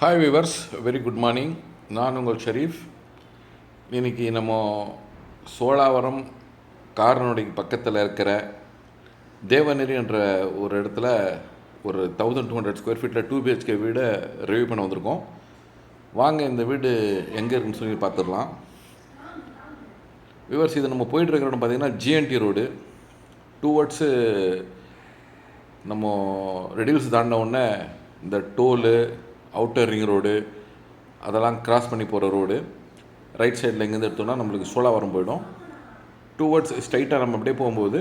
Hi viewers, very good morning. நான் உங்கள் ஷரீஃப். இன்றைக்கி நம்ம சோழாவரம் காரனோடைக்கு பக்கத்தில் இருக்கிற தேவநெறி என்ற ஒரு இடத்துல ஒரு 1200 ஸ்கொயர் ஃபீட்டில் 2 BHK வீடை ரிவ்யூ பண்ண வந்திருக்கோம். வாங்க இந்த வீடு எங்கே இருக்குன்னு சொல்லி பார்த்துடலாம். விவர்ஸ், இது நம்ம போயிட்டுருக்கிற இடம் பார்த்திங்கன்னா GNT ரோடு டுவர்ட்ஸு நம்ம ரெடில்ஸ் தாண்டின உடனே இந்த டோலு அவுட்டர் ரிங் ரோடு அதெல்லாம் கிராஸ் பண்ணி போகிற ரோடு. ரைட் சைடில் எங்கேருந்து எடுத்தோம்னா நம்மளுக்கு சோழாவரம் போயிடும். டுவர்ட்ஸ் ஸ்ட்ரைட்டாக நம்ம அப்படியே போகும்போது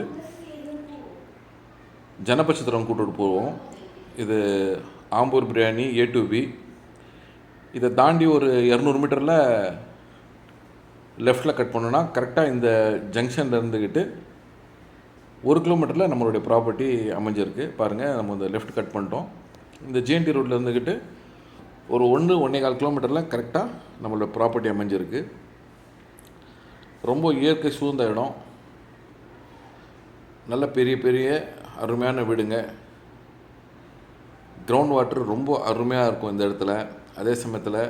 ஜனபட்சத்திரம் கூட்டு போவோம். இது Ambur biryani A to B. இதை தாண்டி ஒரு 200 மீட்டரில் லெஃப்டில் கட் பண்ணோன்னா கரெக்டாக இந்த ஜங்ஷனில் இருந்துக்கிட்டு 1 கிலோமீட்டரில் நம்மளுடைய ப்ராப்பர்ட்டி அமைஞ்சிருக்கு. பாருங்கள், நம்ம இந்த லெஃப்ட் கட் பண்ணிட்டோம். இந்த GNT ரோட்டில் இருந்துக்கிட்டு ஒரு 1-1.25 கிலோமீட்டரில் கரெக்டாக நம்மளோட ப்ராப்பர்ட்டி அமைஞ்சிருக்கு. ரொம்ப இயற்கை சூழ்ந்த இடம், நல்ல பெரிய பெரிய அருமையான வீடுங்க. கிரவுண்ட் வாட்டர் ரொம்ப அருமையாக இருக்கும் இந்த இடத்துல. அதே சமயத்தில்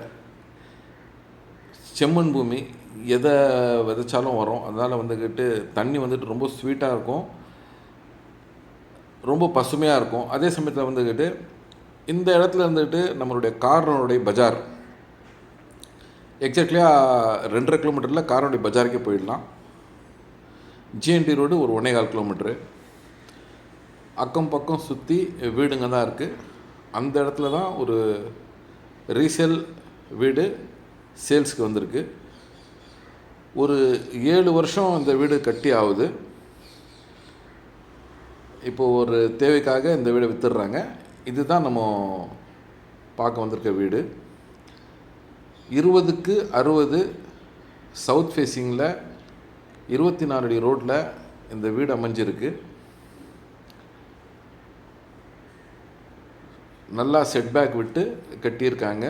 செம்மண் பூமி, எதை விதைச்சாலும் வரும். அதனால் வந்துக்கிட்டு தண்ணி வந்துட்டு ரொம்ப ஸ்வீட்டாக இருக்கும், ரொம்ப பசுமையாக இருக்கும். அதே சமயத்தில் வந்துக்கிட்டு இந்த இடத்துல இருந்துக்கிட்டு நம்மளுடைய காரனுடைய பஜார் எக்ஸாக்ட்லியாக 2.5 கிலோமீட்டரில் காரனுடைய பஜாருக்கே போயிடலாம். GNT ரோடு ஒரு 1.25 கிலோமீட்ரு. அக்கம் பக்கம் சுற்றி வீடுங்க தான் இருக்குது. அந்த இடத்துல தான் ஒரு ரீசேல் வீடு சேல்ஸுக்கு வந்திருக்கு. ஒரு 7 வருஷம் இந்த வீடு கட்டி ஆகுது. இப்போது ஒரு தேவைக்காக இந்த வீடை விற்றுடுறாங்க. இதுதான் நம்ம பார்க்க வந்திருக்க வீடு. 20க்கு 60 சவுத் ஃபேஸிங்கில் 24 அடி ரோட்டில் இந்த வீடு அமைஞ்சிருக்கு. நல்லா செட்பேக் விட்டு கட்டியிருக்காங்க.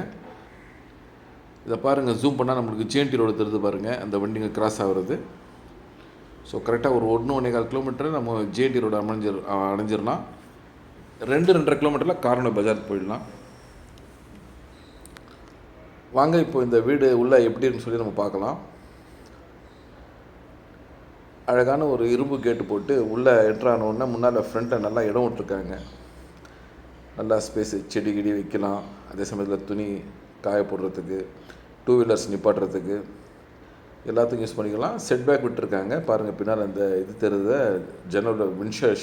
இதை பாருங்கள், ஜூம் பண்ணால் நம்மளுக்கு GNT ரோடு தெரியுது பாருங்கள், அந்த வண்டிங்க கிராஸ் ஆகிறது. ஸோ கரெக்டாக ஒரு 1-1.25 கிலோமீட்டர் நம்ம GNT ரோடு அடைஞ்சிடலாம். 2-2.5 கிலோமீட்டரில் காரனோட பஜாருக்கு போயிடலாம். வாங்க இப்போ இந்த வீடு உள்ளே எப்படி இருக்குன்னு சொல்லி நம்ம பார்க்கலாம். அழகான ஒரு இரும்பு கேட்டு போட்டு உள்ளே என்ட்ரானோடனே முன்னால் ஃப்ரண்ட்டில் நல்லா இடம் விட்டுருக்காங்க. நல்லா ஸ்பேஸு, செடி கிடி வைக்கலாம். அதே சமயத்தில் துணி காய போடுறதுக்கு, 2 வீலர்ஸ் நிப்பாட்டுறதுக்கு எல்லாத்துக்கும் யூஸ் பண்ணிக்கலாம். செட்பேக் விட்டுருக்காங்க. பாருங்கள், பின்னால் அந்த இது தெரியுது, ஜன்னலோட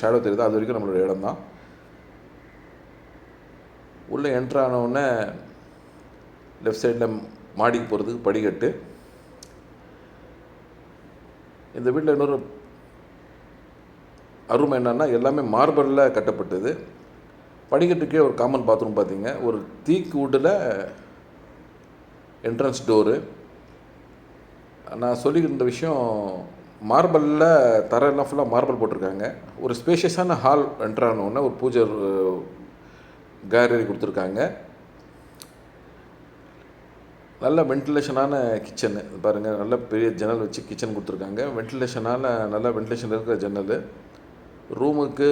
ஷேடோ தெரியுது, அது வரைக்கும் நம்மளோட இடம் தான். உள்ளே என்ட்ரானவுடனே லெஃப்ட் சைடில் மாடிக்கு போகிறதுக்கு படிக்கட்டு. இந்த வீட்டில் இன்னொரு அருமை என்னன்னா, எல்லாமே மார்பலில் கட்டப்பட்டது. படிக்கட்டுக்கே ஒரு காமன் பாத்ரூம் பார்த்தீங்க, ஒரு தீக்கு வுட்டில் என்ட்ரன்ஸ் டோரு. நான் சொல்லிக்கிட்டு இருந்த விஷயம், மார்பலில் தரையெல்லாம் ஃபுல்லாக மார்பல் போட்டிருக்காங்க. ஒரு ஸ்பேஷியஸான ஹால் என்ட்ரானோடனே ஒரு பூஜை கேலரி கொடுத்துருக்காங்க. நல்ல வென்டிலேஷனான கிச்சனு பாருங்கள், நல்ல பெரிய ஜன்னல் வச்சு கிச்சன் கொடுத்துருக்காங்க. நல்ல வென்டிலேஷன் இருக்கிற ஜன்னல். ரூமுக்கு,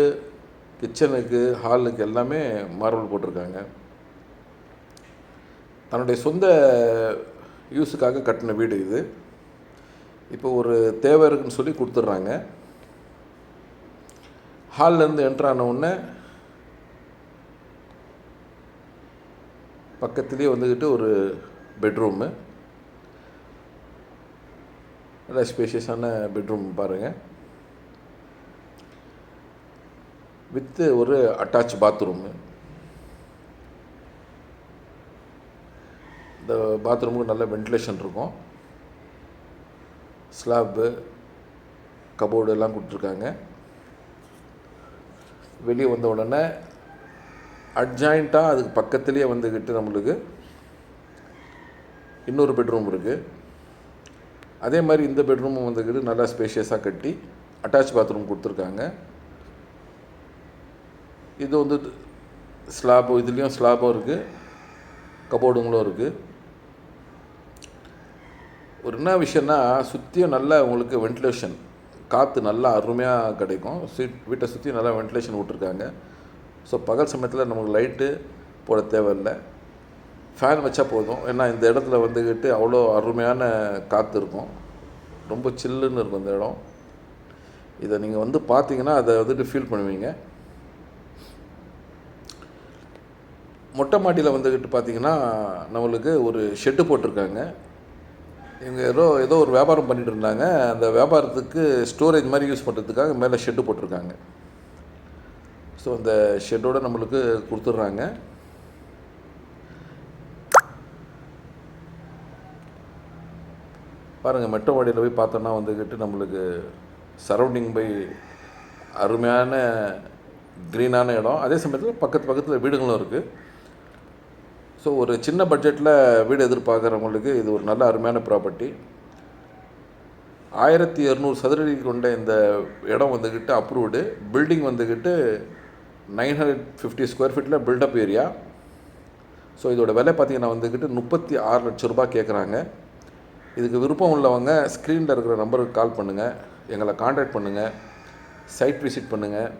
கிச்சனுக்கு, ஹாலுக்கு எல்லாமே மார்பிள் போட்டிருக்காங்க. தன்னுடைய சொந்த யூஸுக்காக கட்டின வீடு இது. இப்போ ஒரு தேவை இருக்குன்னு சொல்லி கொடுத்துட்றாங்க. ஹால்லேருந்து என்ட்ரான உடனே பக்கத்துலேயே வந்துக்கிட்டு ஒரு பெட்ரூமு, நல்ல ஸ்பேஷியஸான பெட்ரூம் பாருங்கள், வித்து ஒரு அட்டாச் பாத்ரூமு. இந்த பாத்ரூமுக்கு நல்ல வென்டிலேஷன் இருக்கும். ஸ்லாப்பு, கபோர்டு எல்லாம் கொடுத்துருக்காங்க. வெளியே வந்த உடனே அட்ஜாயிண்ட்டாக அதுக்கு பக்கத்துலேயே வந்துக்கிட்டு நம்மளுக்கு இன்னொரு பெட்ரூம் இருக்குது. அதே மாதிரி இந்த பெட்ரூமும் வந்துக்கிட்டு நல்லா ஸ்பேஷியஸாக கட்டி அட்டாச் பாத்ரூம் கொடுத்துருக்காங்க. இது வந்து ஸ்லாபு, இதுலேயும் ஸ்லாபும் இருக்குது, கபோர்டுங்களும் இருக்குது. ஒரு என்ன விஷயம்னா, சுற்றியும் நல்லா உங்களுக்கு வென்டிலேஷன், காற்று நல்லா அருமையாக கிடைக்கும். வீட்டை சுற்றி நல்லா வென்டிலேஷன் விட்டுருக்காங்க. ஸோ பகல் சமயத்தில் நமக்கு லைட்டு போட தேவையில்லை. ஃபேன் வச்சா போதும். ஏன்னா இந்த இடத்துல வந்துக்கிட்டு அவ்வளோ அருமையான காற்று இருக்கும். ரொம்ப சில்லுன்னு இருக்கும் இந்த இடம். இதை நீங்கள் வந்து பார்த்தீங்கன்னா அதை வந்துட்டு ஃபீல் பண்ணுவீங்க. மொட்டை மாடியில் வந்துக்கிட்டு பார்த்தீங்கன்னா நம்மளுக்கு ஒரு ஷெட்டு போட்டிருக்காங்க. இவங்க ஏதோ ஒரு வியாபாரம் பண்ணிகிட்டு இருந்தாங்க. அந்த வியாபாரத்துக்கு ஸ்டோரேஜ் மாதிரி யூஸ் பண்ணுறதுக்காக மேலே ஷெட்டு போட்டிருக்காங்க. ஸோ அந்த ஷெட்டோடு நம்மளுக்கு கொடுத்துட்றாங்க. பாருங்கள், மெட்ரோ மாடியில் போய் பார்த்தோன்னா வந்துக்கிட்டு நம்மளுக்கு சரௌண்டிங் பை அருமையான க்ரீனான இடம். அதே சமயத்தில் பக்கத்தில் வீடுகளும் இருக்குது. ஸோ ஒரு சின்ன பட்ஜெட்டில் வீடு எதிர்பார்க்குறவங்களுக்கு இது ஒரு நல்ல அருமையான ப்ராப்பர்ட்டி. 1200 சதுரடி கொண்ட இந்த இடம் வந்துக்கிட்டு அப்ரூவ்டு. பில்டிங் வந்துக்கிட்டு 950 ஸ்கொயர் ஃபீட்டில் பில்டப் ஏரியா. ஸோ இதோட விலை பார்த்திங்கன்னா வந்துக்கிட்டு 36 லட்சம் ரூபாய் கேட்குறாங்க. இதுக்கு விருப்பம் உள்ளவங்க ஸ்க்ரீனில் இருக்கிற நம்பருக்கு கால் பண்ணுங்கள், எங்களை காண்டாக்ட் பண்ணுங்கள், சைட் விசிட் பண்ணுங்கள்.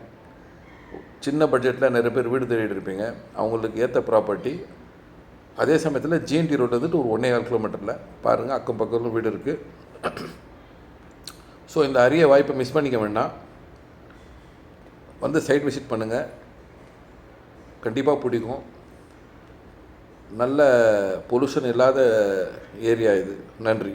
சின்ன பட்ஜெட்டில் நிறைய பேர் வீடு தேடிட்டு இருப்பீங்க, அவங்களுக்கு ஏற்ற ப்ராப்பர்ட்டி. அதே சமயத்தில் ஜிஎன்டி ரோடு வந்துட்டு ஒரு 1.25 கிலோமீட்டரில் பாருங்கள், அக்கம் பக்கத்தில் வீடு இருக்குது. ஸோ இந்த அரிய வாய்ப்பை மிஸ் பண்ணிக்க வேண்டாம். வந்து சைட் விசிட் பண்ணுங்கள், கண்டிப்பாக பிடிக்கும். நல்ல பொல்யூஷன் இல்லாத ஏரியா இது. நன்றி.